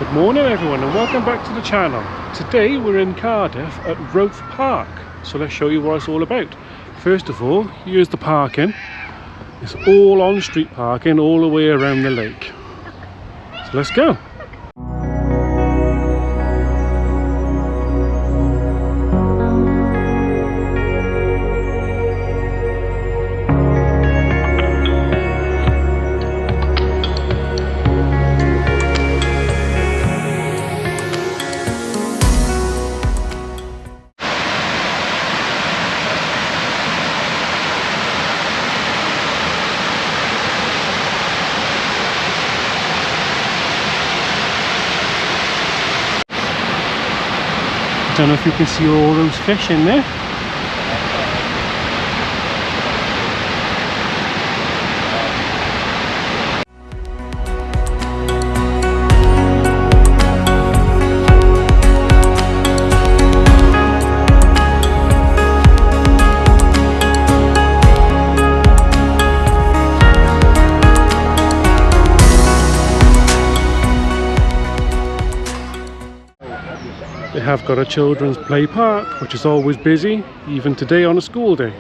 Good morning everyone and welcome back to the channel. Today we're in Cardiff at Roath Park, so let's show you what it's all about. First of all, here's the parking. It's all on street parking all the way around the lake. So let's go. I don't know if you can see all those fish in there. They have got a children's play park, which is always busy, even today on a school day.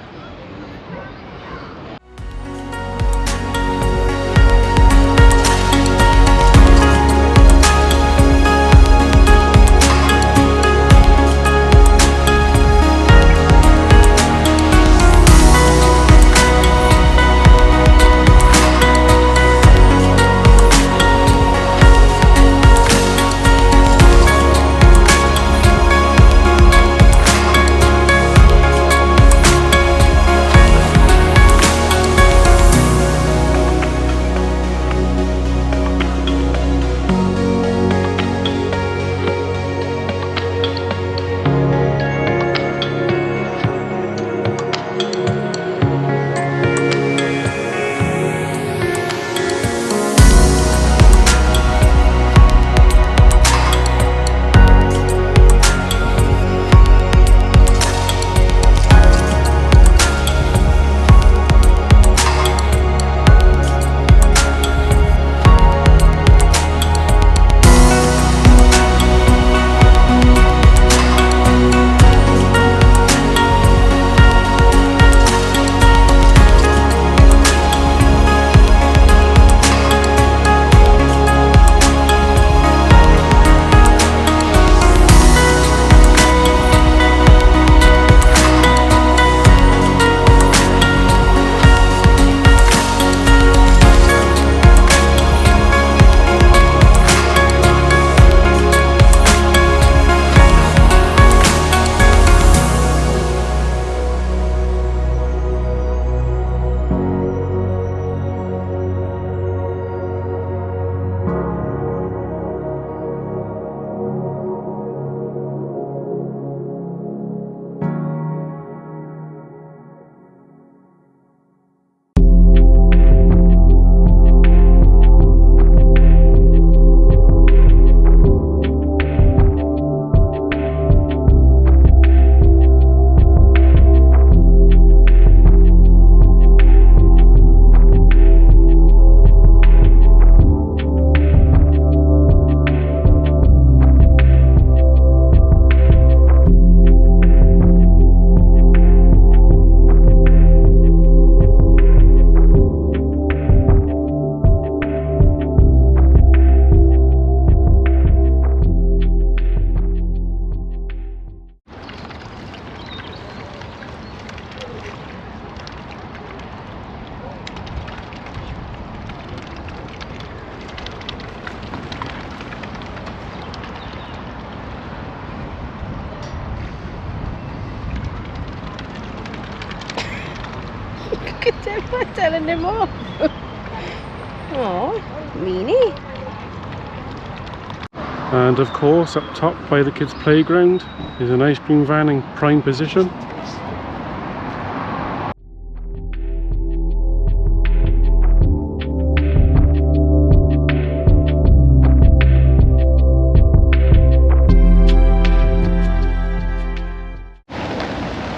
Look at him, I'm telling him off. Oh, meanie. And of course, up top by the kids' playground is an ice cream van in prime position.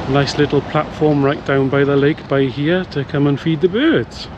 Nice little platform right down by the lake by here to come and feed the birds.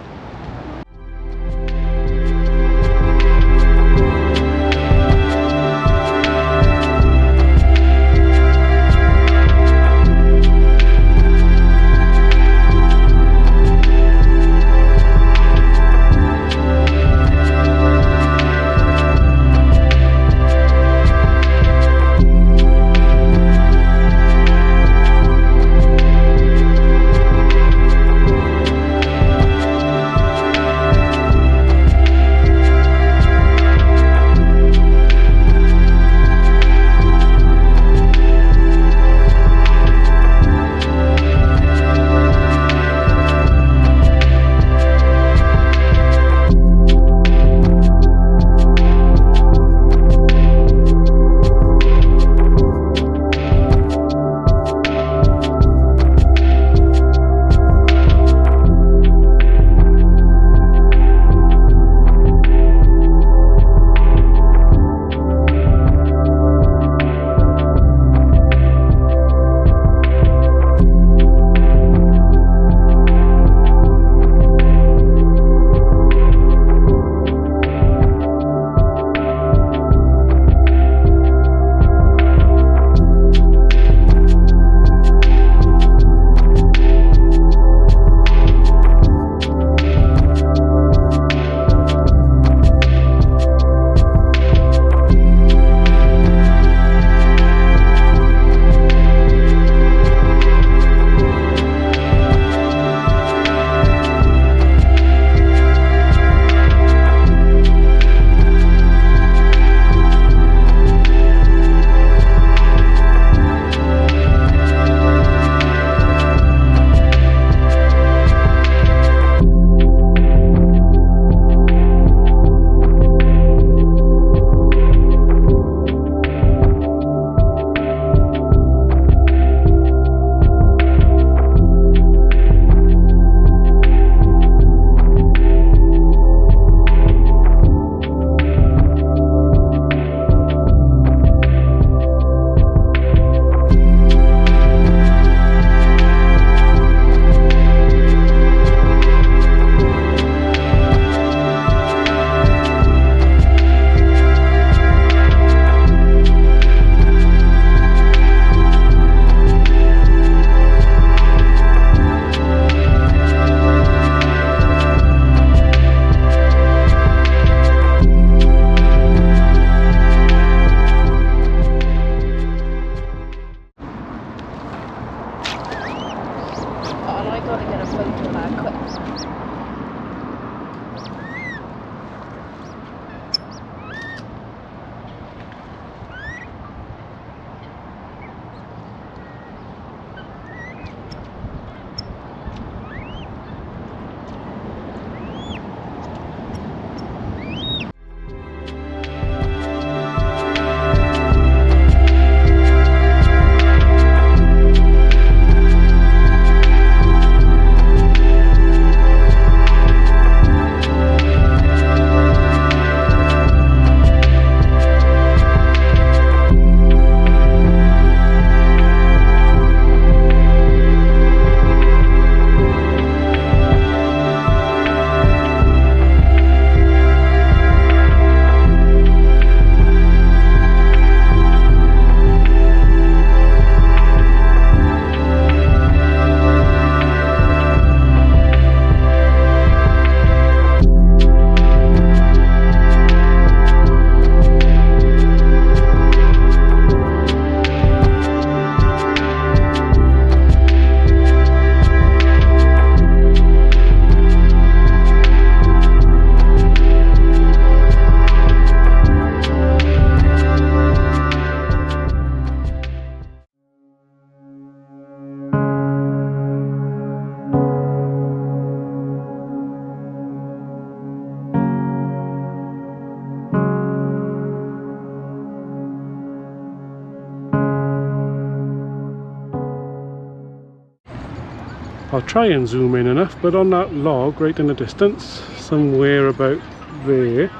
I'll try and zoom in enough, but on that log right in the distance, somewhere about there,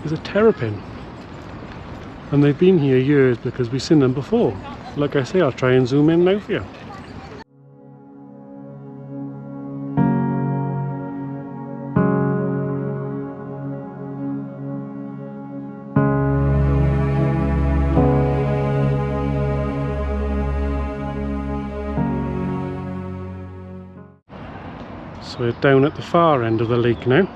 is a terrapin. And they've been here years because we've seen them before. Like I say, I'll try and zoom in now for you. So we're down at the far end of the lake now.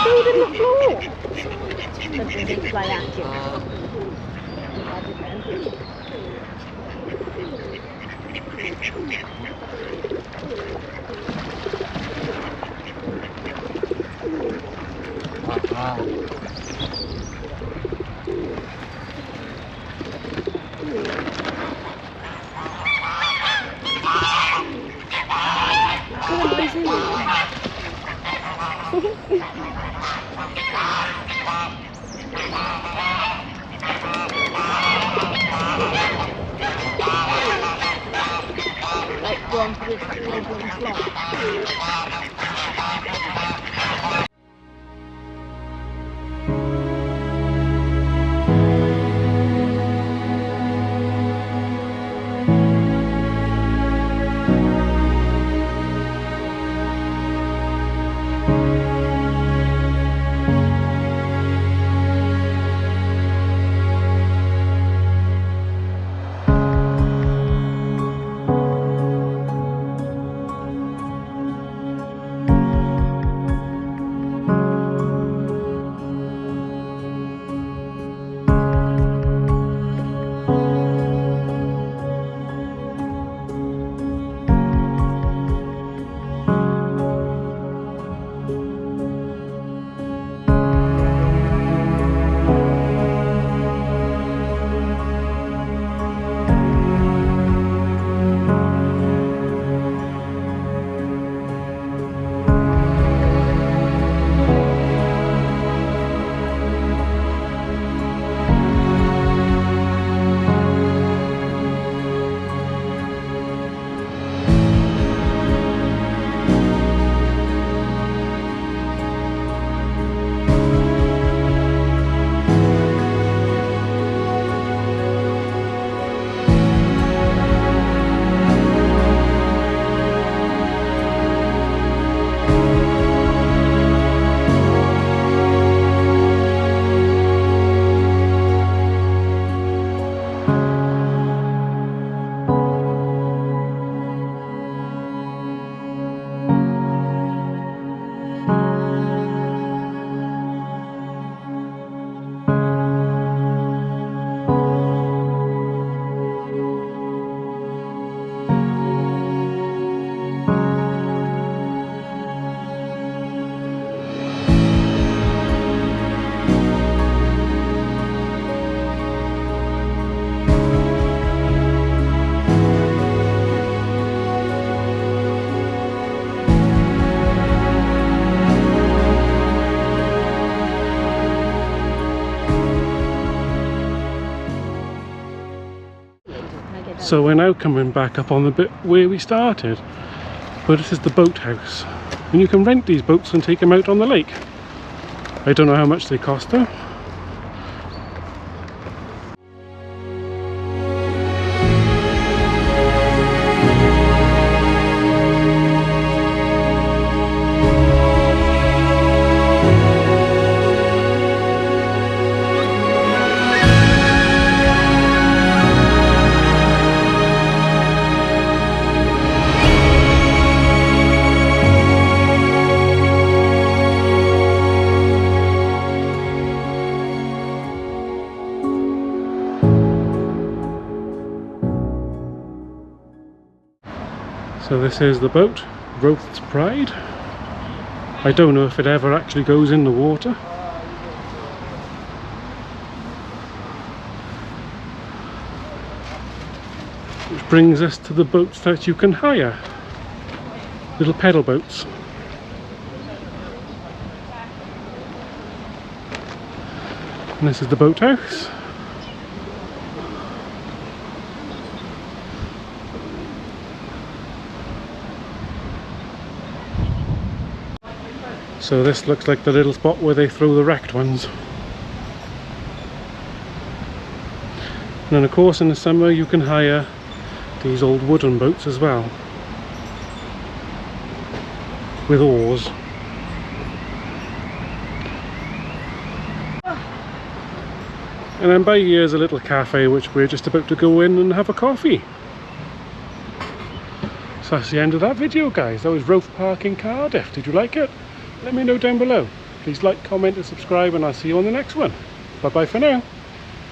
Food in the floor. Something like that, you know. Like going for this So we're now coming back up on the bit where we started, but this is the boathouse, and you can rent these boats and take them out on the lake. I don't know how much they cost though. So this is the boat, Roath's Pride. I don't know if it ever actually goes in the water. brings us to the boats that you can hire. Little pedal boats. And this is the boathouse. So this looks like the little spot where they throw the wrecked ones. And then of course in the summer you can hire these old wooden boats as well, with oars. And then by here is a little cafe which we're just about to go in and have a coffee. So that's the end of that video, guys. That was Roath Park in Cardiff. Did you like it? Let me know down below. Please like, comment and subscribe, and I'll see you on the next one. Bye bye for now.